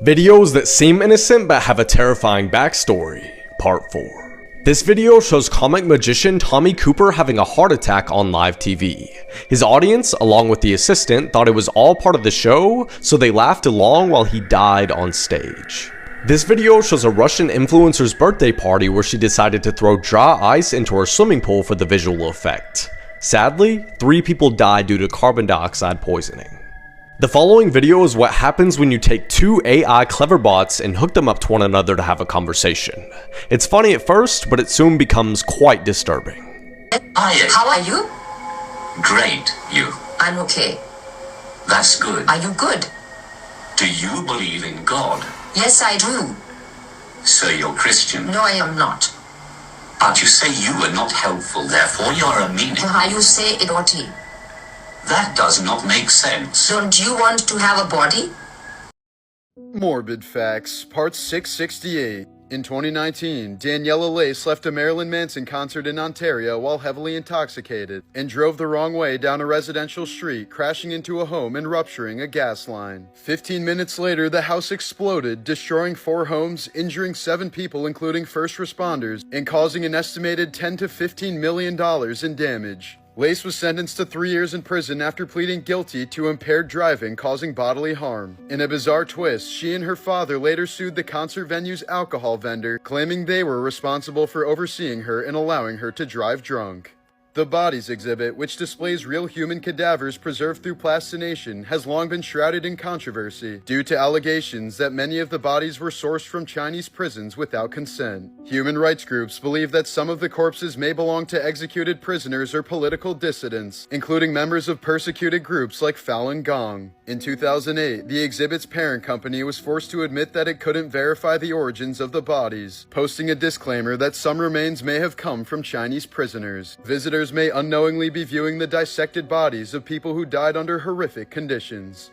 Videos that seem innocent but have a terrifying backstory, Part 4. This video shows comic magician Tommy Cooper having a heart attack on live TV. His audience, along with the assistant, thought it was all part of the show, so they laughed along while he died on stage. This video shows a Russian influencer's birthday party where she decided to throw dry ice into her swimming pool for the visual effect. Sadly, 3 people died due to carbon dioxide poisoning. The following video is what happens when you take 2 AI clever bots and hook them up to one another to have a conversation. It's funny at first, but it soon becomes quite disturbing. Hi. How are you? Great. You? I'm okay. That's good. Are you good? Do you believe in God? Yes, I do. So you're Christian? No, I am not. But you say you are not helpful, therefore you're a meanie. How you say idioty? That does not make sense. Don't you want to have a body? Morbid Facts, Part 668. In 2019, Daniela Lace left a Marilyn Manson concert in Ontario while heavily intoxicated and drove the wrong way down a residential street, crashing into a home and rupturing a gas line. 15 minutes later, the house exploded, destroying 4 homes, injuring 7 people including first responders, and causing an estimated $10 to $15 million in damage. Lace was sentenced to 3 years in prison after pleading guilty to impaired driving causing bodily harm. In a bizarre twist, she and her father later sued the concert venue's alcohol vendor, claiming they were responsible for overseeing her and allowing her to drive drunk. The Bodies exhibit, which displays real human cadavers preserved through plastination, has long been shrouded in controversy due to allegations that many of the bodies were sourced from Chinese prisons without consent. Human rights groups believe that some of the corpses may belong to executed prisoners or political dissidents, including members of persecuted groups like Falun Gong. In 2008, the exhibit's parent company was forced to admit that it couldn't verify the origins of the bodies, posting a disclaimer that some remains may have come from Chinese prisoners. Visitors may unknowingly be viewing the dissected bodies of people who died under horrific conditions.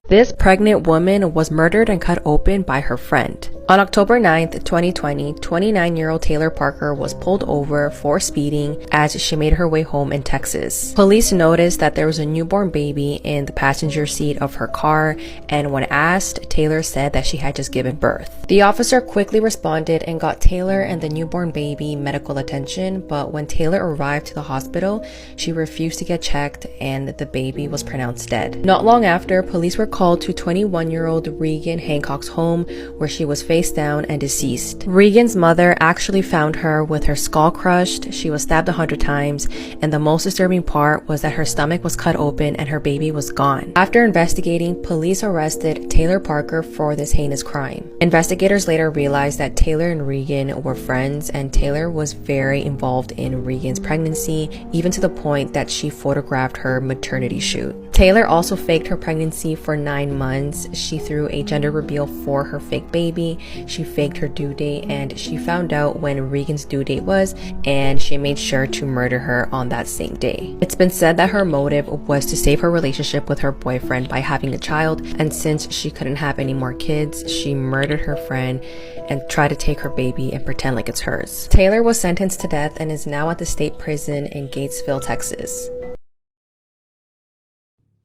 This pregnant woman was murdered and cut open by her friend. On October 9th, 2020, 29-year-old Taylor Parker was pulled over for speeding as she made her way home in Texas. Police noticed that there was a newborn baby in the passenger seat of her car, and when asked, Taylor said that she had just given birth. The officer quickly responded and got Taylor and the newborn baby medical attention, but when Taylor arrived to the hospital, she refused to get checked and the baby was pronounced dead. Not long after, police were called to 21-year-old Regan Hancock's home where she was face down and deceased. Regan's mother actually found her with her skull crushed, she was stabbed 100 times, and the most disturbing part was that her stomach was cut open and her baby was gone. After investigating, police arrested Taylor Parker for this heinous crime. Investigators later realized that Taylor and Regan were friends, and Taylor was very involved in Regan's pregnancy, even to the point that she photographed her maternity shoot. Taylor also faked her pregnancy for 9 months. She threw a gender reveal for her fake baby, she faked her due date, and she found out when Regan's due date was, and she made sure to murder her on that same day. It's been said that her motive was to save her relationship with her boyfriend by having a child, and since she couldn't have any more kids, she murdered her friend and tried to take her baby and pretend like it's hers. Taylor was sentenced to death and is now at the state prison in Gatesville, Texas.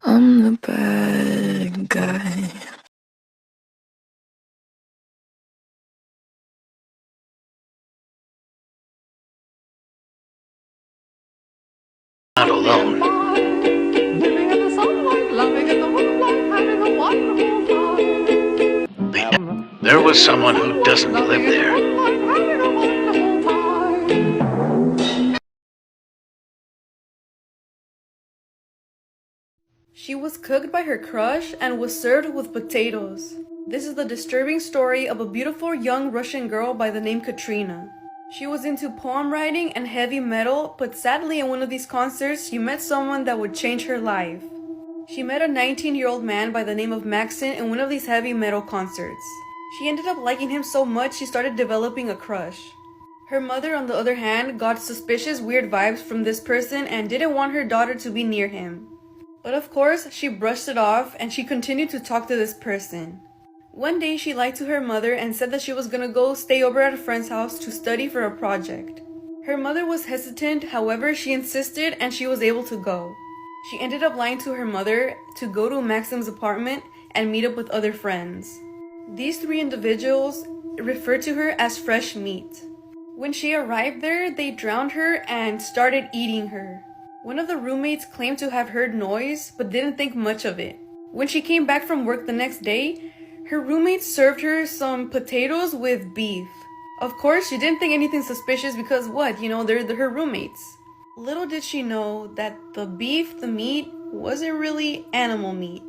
I'm the bad guy. Not alone. There was someone who doesn't live there. She was cooked by her crush and was served with potatoes. This is the disturbing story of a beautiful young Russian girl by the name Katrina. She was into poem writing and heavy metal, but sadly in one of these concerts, she met someone that would change her life. She met a 19-year-old man by the name of Maxon in one of these heavy metal concerts. She ended up liking him so much she started developing a crush. Her mother, on the other hand, got suspicious weird vibes from this person and didn't want her daughter to be near him. But of course, she brushed it off and she continued to talk to this person. One day she lied to her mother and said that she was gonna go stay over at a friend's house to study for a project. Her mother was hesitant, however she insisted and she was able to go. She ended up lying to her mother to go to Maxim's apartment and meet up with other friends. These three individuals referred to her as fresh meat. When she arrived there, they drowned her and started eating her. One of the roommates claimed to have heard noise, but didn't think much of it. When she came back from work the next day, her roommates served her some potatoes with beef. Of course, she didn't think anything suspicious because what? You know, they're her roommates. Little did she know that the beef, the meat, wasn't really animal meat.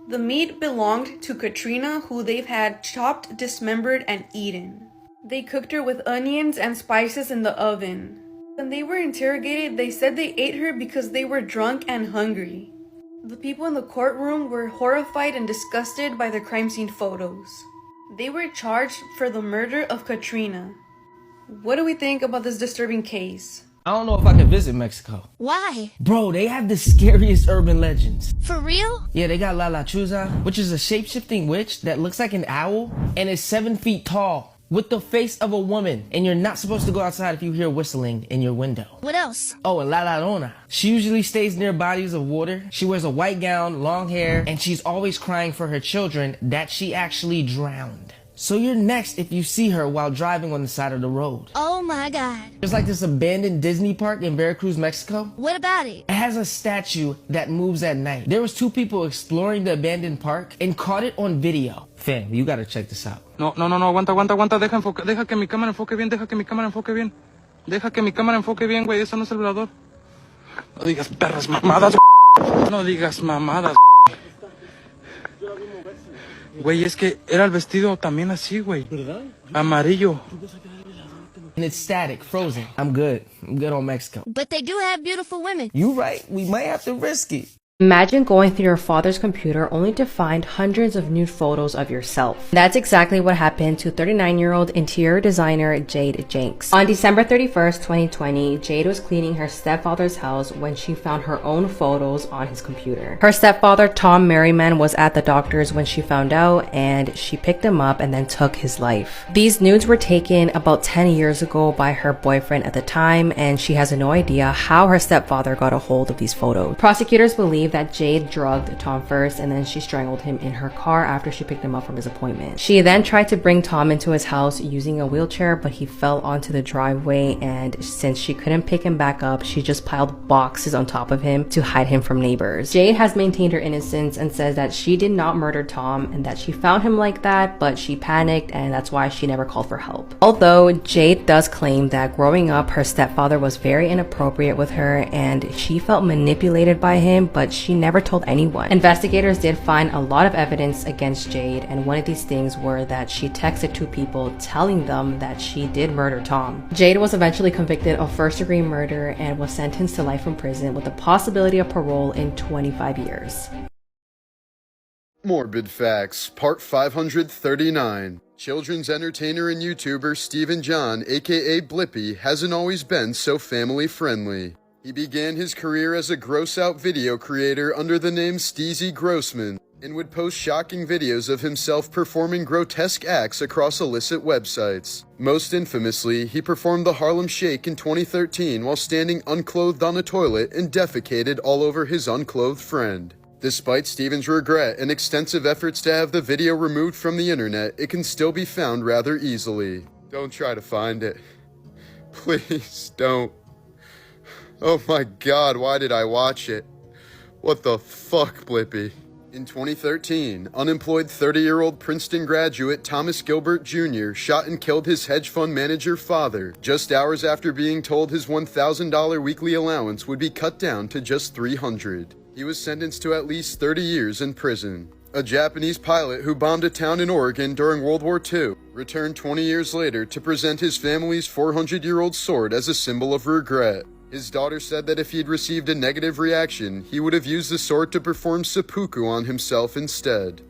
The meat belonged to Katrina, who they've had chopped, dismembered, and eaten. They cooked her with onions and spices in the oven. When they were interrogated, they said they ate her because they were drunk and hungry. The people in the courtroom were horrified and disgusted by the crime scene photos. They were charged for the murder of Katrina. What do we think about this disturbing case? I don't know if I can visit Mexico. Why? Bro, they have the scariest urban legends. For real? Yeah, they got La Chuza, which is a shape-shifting witch that looks like an owl and is 7 feet tall with the face of a woman. And you're not supposed to go outside if you hear whistling in your window. What else? Oh, and La Llorona. She usually stays near bodies of water. She wears a white gown, long hair, and she's always crying for her children that she actually drowned. So you're next if you see her while driving on the side of the road. Oh my god. There's like this abandoned Disney park in Veracruz, Mexico. What about it? It has a statue that moves at night. There was 2 people exploring the abandoned park and caught it on video. Fam, you gotta check this out. No, aguanta, deja que mi cámara enfoque bien, deja que mi cámara enfoque bien. Deja que mi cámara enfoque bien, güey, eso no es el velador. No digas perras mamadas, no digas mamadas. Güey, es que era el vestido también así, güey. Amarillo. And it's static, frozen. I'm good on Mexico. But they do have beautiful women. You right, we might have to risk it. Imagine going through your father's computer only to find hundreds of nude photos of yourself. That's exactly what happened to 39-year-old interior designer Jade Jinx. On December 31st, 2020, Jade was cleaning her stepfather's house when she found her own photos on his computer. Her stepfather, Tom Merriman, was at the doctor's when she found out, and she picked him up and then took his life. These nudes were taken about 10 years ago by her boyfriend at the time, and she has no idea how her stepfather got a hold of these photos. Prosecutors believe that Jade drugged Tom first, and then she strangled him in her car after she picked him up from his appointment. She then tried to bring Tom into his house using a wheelchair, but he fell onto the driveway, and since she couldn't pick him back up, she just piled boxes on top of him to hide him from neighbors. Jade has maintained her innocence and says that she did not murder Tom and that she found him like that, but she panicked and that's why she never called for help. Although Jade does claim that growing up, her stepfather was very inappropriate with her and she felt manipulated by him, but she never told anyone. Investigators did find a lot of evidence against Jade, and one of these things were that she texted 2 people telling them that she did murder Tom. Jade was eventually convicted of first-degree murder and was sentenced to life in prison with the possibility of parole in 25 years. Morbid Facts, Part 539. Children's entertainer and YouTuber Stephen John, aka Blippy, hasn't always been so family-friendly. He began his career as a gross-out video creator under the name Steezy Grossman, and would post shocking videos of himself performing grotesque acts across illicit websites. Most infamously, he performed the Harlem Shake in 2013 while standing unclothed on a toilet and defecated all over his unclothed friend. Despite Steven's regret and extensive efforts to have the video removed from the internet, it can still be found rather easily. Don't try to find it. Please don't. Oh my god, why did I watch it? What the fuck, Blippy? In 2013, unemployed 30-year-old Princeton graduate Thomas Gilbert Jr. shot and killed his hedge fund manager father just hours after being told his $1,000 weekly allowance would be cut down to just $300. He was sentenced to at least 30 years in prison. A Japanese pilot who bombed a town in Oregon during World War II returned 20 years later to present his family's 400-year-old sword as a symbol of regret. His daughter said that if he'd received a negative reaction, he would have used the sword to perform seppuku on himself instead.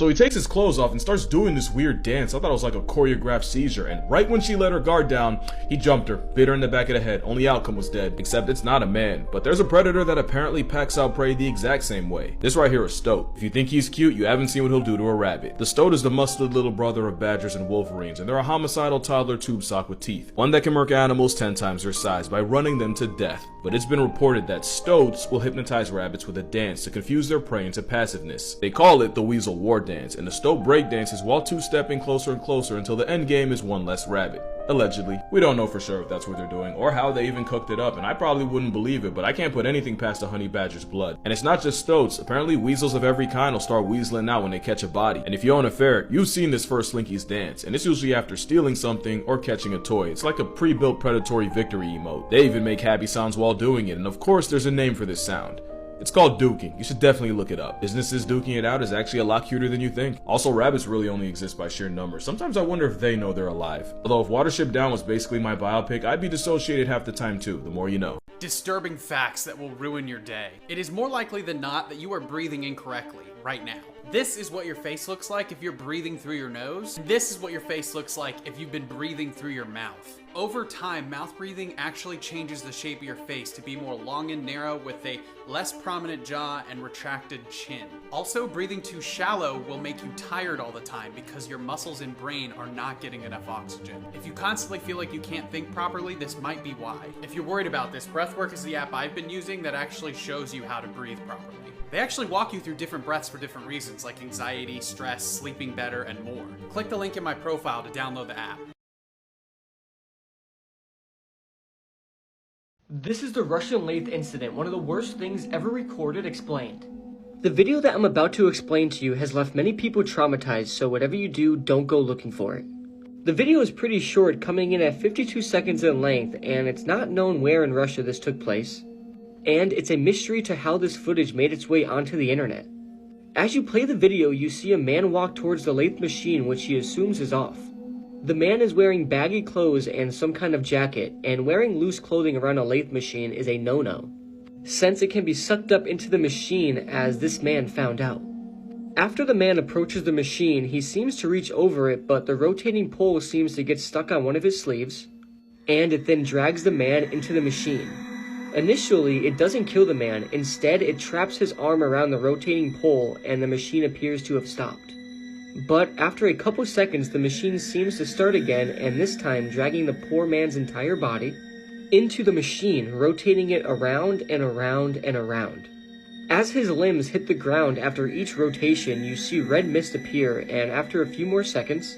So he takes his clothes off and starts doing this weird dance. I thought it was like a choreographed seizure, and right when she let her guard down, he jumped her, bit her in the back of the head. Only outcome was dead, except it's not a man, but there's a predator that apparently packs out prey the exact same way. This right here is Stoat. If you think he's cute, you haven't seen what he'll do to a rabbit. The Stoat is the muscled little brother of badgers and wolverines, and they're a homicidal toddler tube sock with teeth. One that can murk animals 10 times their size by running them to death. But it's been reported that Stoats will hypnotize rabbits with a dance to confuse their prey into passiveness. They call it the Weasel War Dance, and the Stoat break dances while two-stepping closer and closer until the end game is one less rabbit. Allegedly. We don't know for sure if that's what they're doing or how they even cooked it up, and I probably wouldn't believe it, but I can't put anything past a honey badger's blood. And it's not just Stoats. Apparently weasels of every kind will start weaseling out when they catch a body. And if you own a ferret, you've seen this first Slinky's dance, and it's usually after stealing something or catching a toy. It's like a pre-built predatory victory emote. They even make happy sounds while doing it, and of course there's a name for this sound. It's called duking. You should definitely look it up. Businesses duking it out is actually a lot cuter than you think. Also, rabbits really only exist by sheer numbers. Sometimes I wonder if they know they're alive. Although if Watership Down was basically my biopic, I'd be dissociated half the time too, the more you know. Disturbing facts that will ruin your day. It is more likely than not that you are breathing incorrectly right now. This is what your face looks like if you're breathing through your nose. This is what your face looks like if you've been breathing through your mouth. Over time, mouth breathing actually changes the shape of your face to be more long and narrow with a less prominent jaw and retracted chin. Also, breathing too shallow will make you tired all the time because your muscles and brain are not getting enough oxygen. If you constantly feel like you can't think properly, this might be why. If you're worried about this, Breathwork is the app I've been using that actually shows you how to breathe properly. They actually walk you through different breaths for different reasons like anxiety, stress, sleeping better, and more. Click the link in my profile to download the app. This is the Russian lathe incident, one of the worst things ever recorded explained. The video that I'm about to explain to you has left many people traumatized, so whatever you do, don't go looking for it. The video is pretty short, coming in at 52 seconds in length, and it's not known where in Russia this took place. And it's a mystery to how this footage made its way onto the internet. As you play the video, you see a man walk towards the lathe machine, which he assumes is off. The man is wearing baggy clothes and some kind of jacket, and wearing loose clothing around a lathe machine is a no-no, since it can be sucked up into the machine, as this man found out. After the man approaches the machine, he seems to reach over it, but the rotating pole seems to get stuck on one of his sleeves, and it then drags the man into the machine. Initially, it doesn't kill the man, instead it traps his arm around the rotating pole and the machine appears to have stopped. But after a couple seconds, the machine seems to start again, and this time dragging the poor man's entire body into the machine, rotating it around and around and around. As his limbs hit the ground after each rotation, you see red mist appear, and after a few more seconds,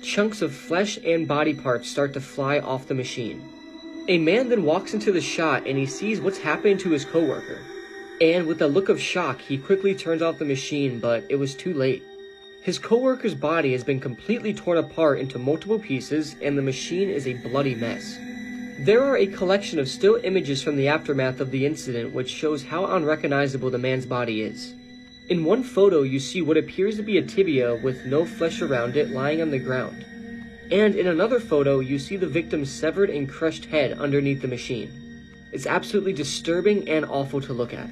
chunks of flesh and body parts start to fly off the machine. A man then walks into the shot and he sees what's happening to his coworker. And with a look of shock, he quickly turns off the machine, but it was too late. His coworker's body has been completely torn apart into multiple pieces, and the machine is a bloody mess. There are a collection of still images from the aftermath of the incident which shows how unrecognizable the man's body is. In one photo, you see what appears to be a tibia with no flesh around it lying on the ground. And in another photo, you see the victim's severed and crushed head underneath the machine. It's absolutely disturbing and awful to look at.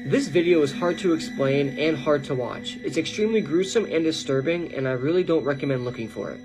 This video is hard to explain and hard to watch. It's extremely gruesome and disturbing, and I really don't recommend looking for it.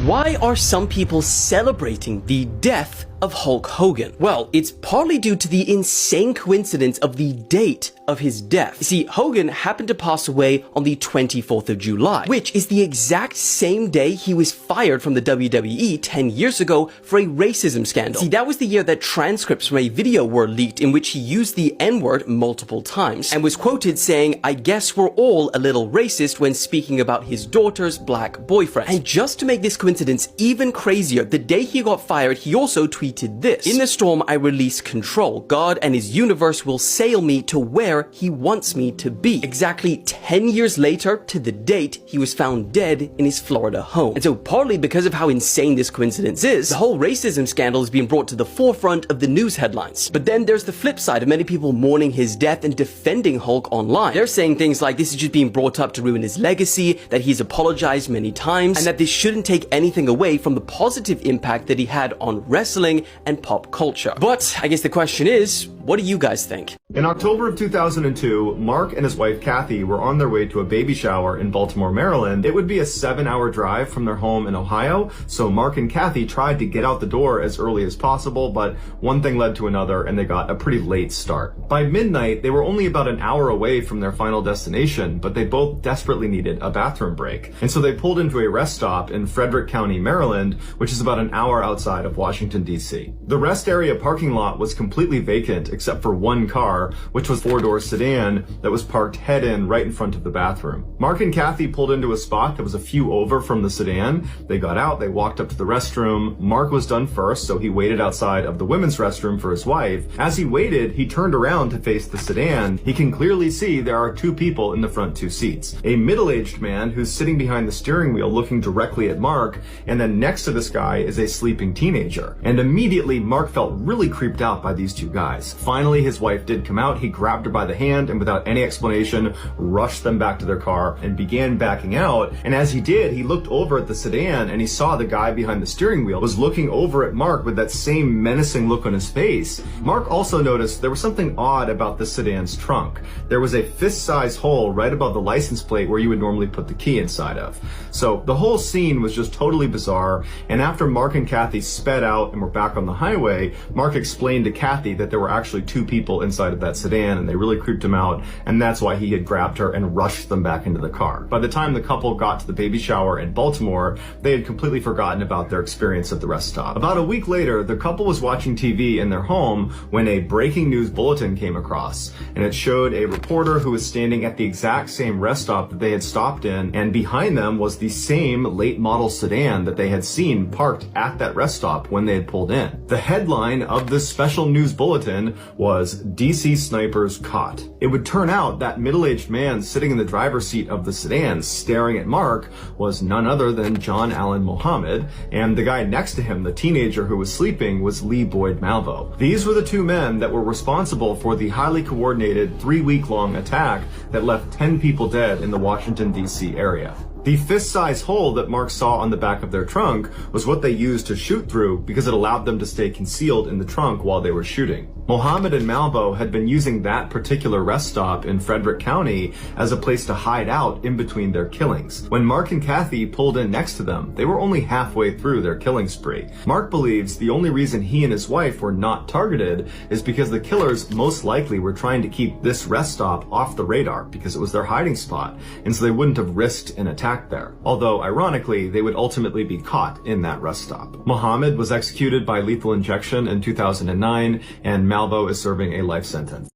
Why are some people celebrating the death of Hulk Hogan? Well, it's partly due to the insane coincidence of the date of his death. You see, Hogan happened to pass away on the 24th of July, which is the exact same day he was fired from the WWE 10 years ago for a racism scandal. See, that was the year that transcripts from a video were leaked in which he used the N-word multiple times and was quoted saying, "I guess we're all a little racist," when speaking about his daughter's black boyfriend. And just to make this coincidence even crazier, the day he got fired, he also tweeted this: "In the storm, I release control. God and his universe will sail me to where he wants me to be." Exactly 10 years later, to the date, he was found dead in his Florida home. And so partly because of how insane this coincidence is, the whole racism scandal is being brought to the forefront of the news headlines. But then there's the flip side of many people mourning his death and defending Hulk online. They're saying things like this is just being brought up to ruin his legacy, that he's apologized many times, and that this shouldn't take anything away from the positive impact that he had on wrestling storytelling and pop culture. But I guess the question is, what do you guys think? In October of 2002, Mark and his wife Kathy were on their way to a baby shower in Baltimore, Maryland. It would be a 7-hour drive from their home in Ohio, so Mark and Kathy tried to get out the door as early as possible, but one thing led to another and they got a pretty late start. By midnight, they were only about an hour away from their final destination, but they both desperately needed a bathroom break. And so they pulled into a rest stop in Frederick County, Maryland, which is about an hour outside of Washington, D.C. The rest area parking lot was completely vacant except for one car, which was a 4-door sedan that was parked head-in right in front of the bathroom. Mark and Kathy pulled into a spot that was a few over from the sedan. They got out, they walked up to the restroom. Mark was done first, so he waited outside of the women's restroom for his wife. As he waited, he turned around to face the sedan. He can clearly see there are 2 people in the front 2 seats. A middle-aged man who's sitting behind the steering wheel looking directly at Mark, and then next to this guy is a sleeping teenager. And immediately, Mark felt really creeped out by these 2 guys. Finally, his wife did come out. He grabbed her by the hand and without any explanation, rushed them back to their car and began backing out. And as he did, he looked over at the sedan and he saw the guy behind the steering wheel was looking over at Mark with that same menacing look on his face. Mark also noticed there was something odd about the sedan's trunk. There was a fist-sized hole right above the license plate where you would normally put the key inside of. So the whole scene was just totally bizarre, and after Mark and Kathy sped out and were back on the highway, Mark explained to Kathy that there were actually 2 people inside of that sedan and they really creeped him out, and that's why he had grabbed her and rushed them back into the car. By the time the couple got to the baby shower in Baltimore, they had completely forgotten about their experience at the rest stop. About a week later, the couple was watching TV in their home when a breaking news bulletin came across, and it showed a reporter who was standing at the exact same rest stop that they had stopped in, and behind them was the same late model sedan that they had seen parked at that rest stop when they had pulled in. The headline of this special news bulletin was DC Snipers Caught. It would turn out that middle-aged man sitting in the driver's seat of the sedan staring at Mark was none other than John Allen Mohammed, and the guy next to him, the teenager who was sleeping, was Lee Boyd Malvo. These were the 2 men that were responsible for the highly coordinated 3-week-long attack that left 10 people dead in the Washington, D.C. area. The fist-sized hole that Mark saw on the back of their trunk was what they used to shoot through because it allowed them to stay concealed in the trunk while they were shooting. Mohammed and Malvo had been using that particular rest stop in Frederick County as a place to hide out in between their killings. When Mark and Kathy pulled in next to them, they were only halfway through their killing spree. Mark believes the only reason he and his wife were not targeted is because the killers most likely were trying to keep this rest stop off the radar because it was their hiding spot, and so they wouldn't have risked an attack there. Although, ironically, they would ultimately be caught in that rest stop. Mohammed was executed by lethal injection in 2009, and Malvo is serving a life sentence.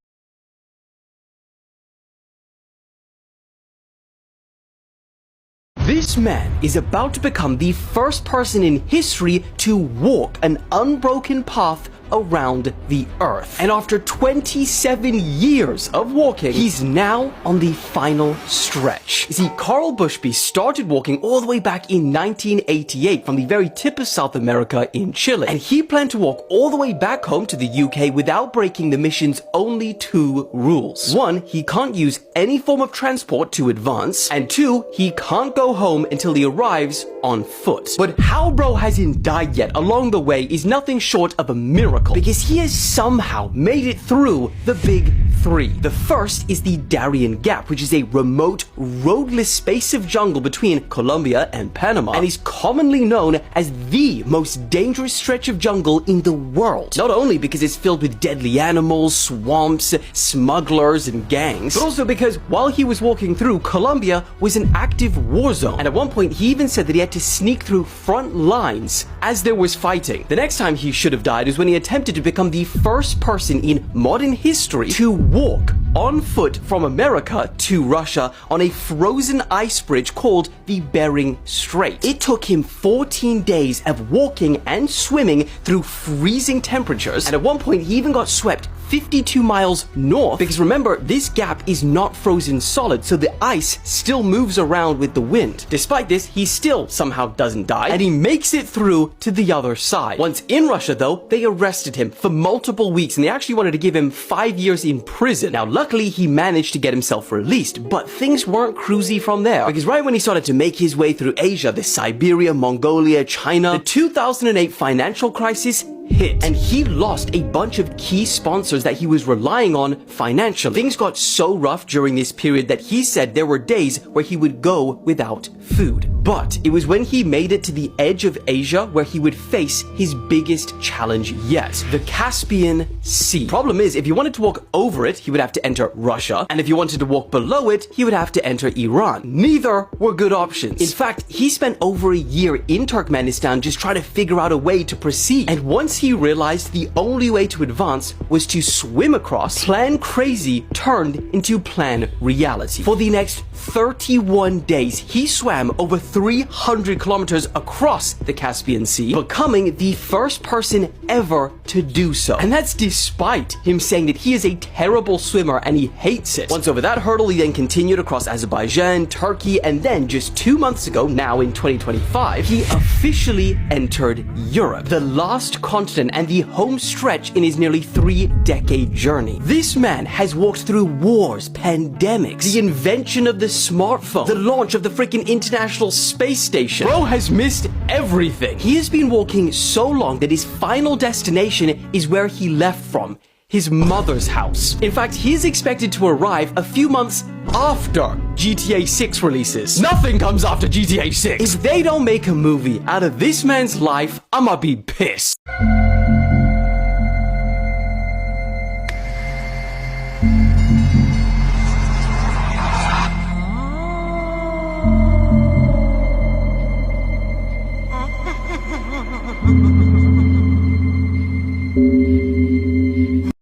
This man is about to become the first person in history to walk an unbroken path around the Earth. And after 27 years of walking, he's now on the final stretch. You see, Carl Bushby started walking all the way back in 1988 from the very tip of South America in Chile. And he planned to walk all the way back home to the UK without breaking the mission's only 2 rules. 1, he can't use any form of transport to advance. And 2, he can't go home until he arrives on foot. But how bro hasn't died yet along the way is nothing short of a miracle, because he has somehow made it through the big 3. The first is the Darien Gap, which is a remote, roadless space of jungle between Colombia and Panama, and is commonly known as the most dangerous stretch of jungle in the world. Not only because it's filled with deadly animals, swamps, smugglers, and gangs, but also because while he was walking through, Colombia was an active war zone, and at one point he even said that he had to sneak through front lines as there was fighting. The next time he should have died is when he attempted to become the first person in modern history to walk on foot from America to Russia on a frozen ice bridge called the Bering Strait. It took him 14 days of walking and swimming through freezing temperatures, and at one point he even got swept 52 miles north, because remember, this gap is not frozen solid, so the ice still moves around with the wind. Despite this, he still somehow doesn't die, and he makes it through to the other side. Once in Russia, though, they arrested him for multiple weeks, and they actually wanted to give him 5 years in prison. Now, luckily, he managed to get himself released, but things weren't cruisy from there, because right when he started to make his way through Asia, the Siberia, Mongolia, China, the 2008 financial crisis hit, and he lost a bunch of key sponsors that he was relying on financially. Things got so rough during this period that he said there were days where he would go without food. But it was when he made it to the edge of Asia where he would face his biggest challenge yet, the Caspian Sea. Problem is, if he wanted to walk over it, he would have to enter Russia, and if he wanted to walk below it, he would have to enter Iran. Neither were good options. In fact, he spent over a year in Turkmenistan just trying to figure out a way to proceed. And once he realized the only way to advance was to swim across, Plan Crazy turned into Plan Reality. For the next 31 days, he swam over 300 kilometers across the Caspian Sea, becoming the first person ever to do so. And that's despite him saying that he is a terrible swimmer and he hates it. Once over that hurdle, he then continued across Azerbaijan, Turkey, and then just 2 months ago, now in 2025, he officially entered Europe, the last continent and the home stretch in his nearly 3-decade journey. This man has walked through wars, pandemics, the invention of the smartphone, the launch of the freaking International Space Station. Bro has missed everything. He has been walking so long that his final destination is where he left from, his mother's house. In fact, he is expected to arrive a few months after GTA 6 releases. Nothing comes after GTA 6. If they don't make a movie out of this man's life, I'ma be pissed.